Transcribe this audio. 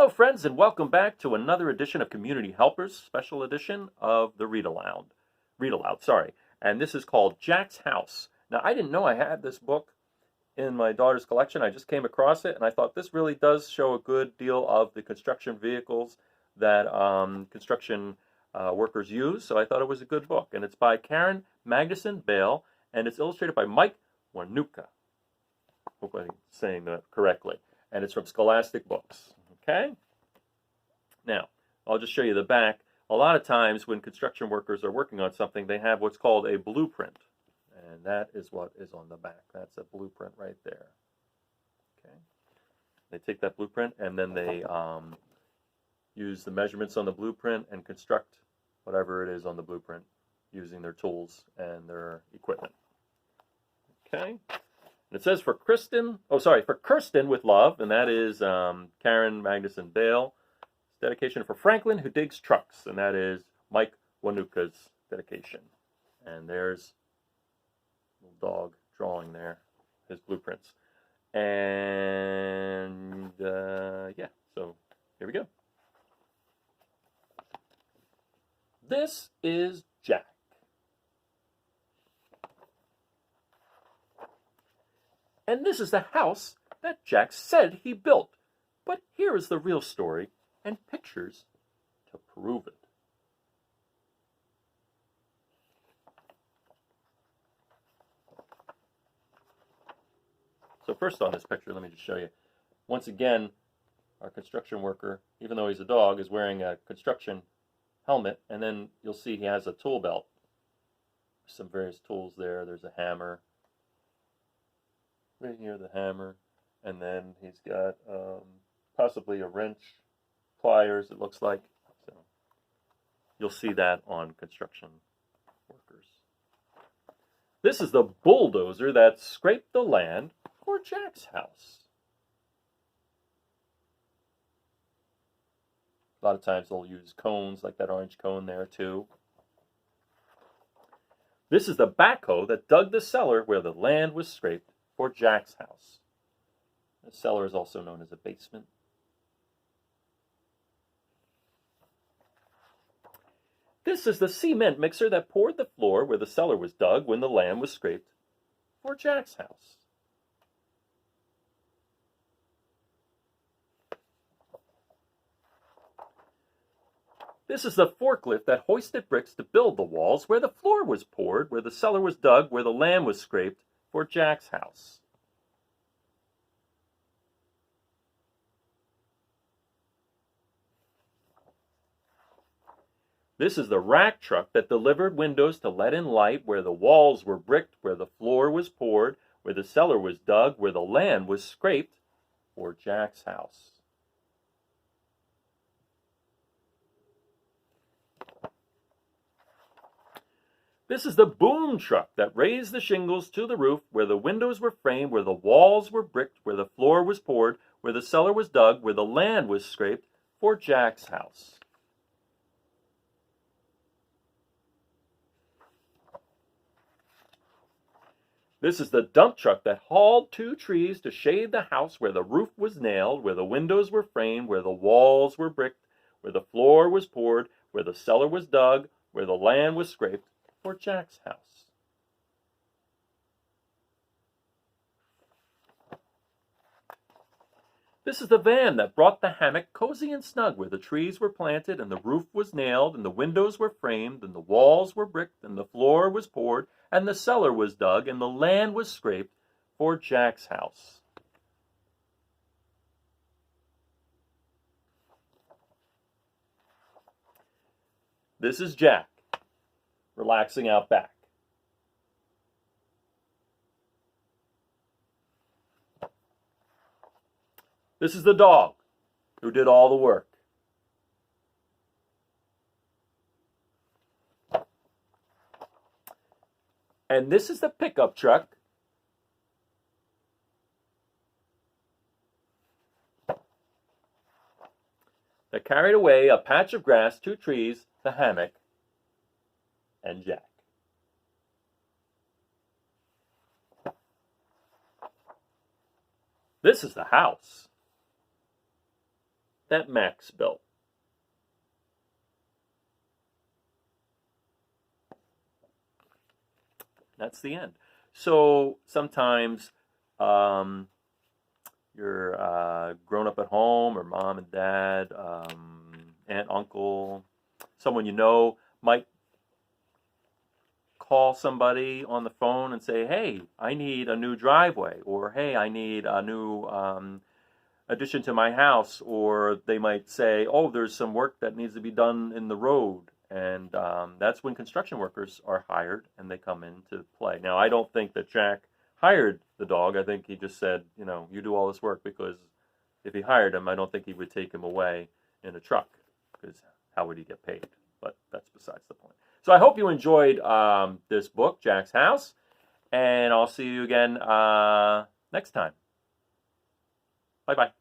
Hello, friends, and welcome back to another edition of Community Helpers, special edition of the Read Aloud. And this is called Jack's House. Now, I didn't know I had this book in my daughter's collection. I just came across it, and I thought this really does show a good deal of the construction vehicles that construction workers use. So I thought it was a good book, and it's by Karen Magnuson Beil, and it's illustrated by Mike Wohnoutka. Hope I'm saying that correctly. And it's from Scholastic Books. Okay? Now, I'll just show you the back. A lot of times when construction workers are working on something, they have what's called a blueprint. And that is what is on the back. That's a blueprint right there. Okay? They take that blueprint and then they use the measurements on the blueprint and construct whatever it is on the blueprint using their tools and their equipment. Okay? It says for Kirsten with love, and that is Karen Magnuson Beil. Dedication for Franklin, who digs trucks, and that is Mike Wonoutka's dedication. And there's a little dog drawing there, his blueprints. And yeah, so here we go. This is Jack. And this is the house that Jack said he built. But here is the real story and pictures to prove it. So first on this picture, let me just show you. Once again, our construction worker, even though he's a dog, is wearing a construction helmet. And then you'll see he has a tool belt. Some various tools there. There's a hammer. Right here, the hammer, and then he's got possibly a wrench, pliers, it looks like. So you'll see that on construction workers. This is the bulldozer that scraped the land for Jack's house. A lot of times they'll use cones, like that orange cone there too. This is the backhoe that dug the cellar where the land was scraped for Jack's house. The cellar is also known as a basement. This is the cement mixer that poured the floor where the cellar was dug when the land was scraped for Jack's house. This is the forklift that hoisted bricks to build the walls where the floor was poured, where the cellar was dug, where the land was scraped for Jack's house. This is the rack truck that delivered windows to let in light where the walls were bricked, where the floor was poured, where the cellar was dug, where the land was scraped for Jack's house. This is the boom truck that raised the shingles to the roof where the windows were framed, where the walls were bricked, where the floor was poured, where the cellar was dug, where the land was scraped for Jack's house. This is the dump truck that hauled 2 trees to shade the house where the roof was nailed, where the windows were framed, where the walls were bricked, where the floor was poured, where the cellar was dug, where the land was scraped for Jack's house. This is the van that brought the hammock cozy and snug where the trees were planted and the roof was nailed and the windows were framed and the walls were bricked and the floor was poured and the cellar was dug and the land was scraped for Jack's house. This is Jack, relaxing out back. This is the dog who did all the work. And this is the pickup truck that carried away a patch of grass, 2 trees, the hammock, and Jack. This is the house. that Max built. That's the end. So sometimes you're grown up at home, or mom and dad, aunt, uncle, someone you know might call somebody on the phone and say, hey, I need a new driveway, or hey, I need a new addition to my house, or they might say, oh, there's some work that needs to be done in the road. And that's when construction workers are hired and they come into play. Now, I don't think that Jack hired the dog. I think he just said, you know, you do all this work, because if he hired him, I don't think he would take him away in a truck, because how would he get paid? But that's besides the point. So I hope you enjoyed this book, Jack's House, and I'll see you again next time. Bye-bye.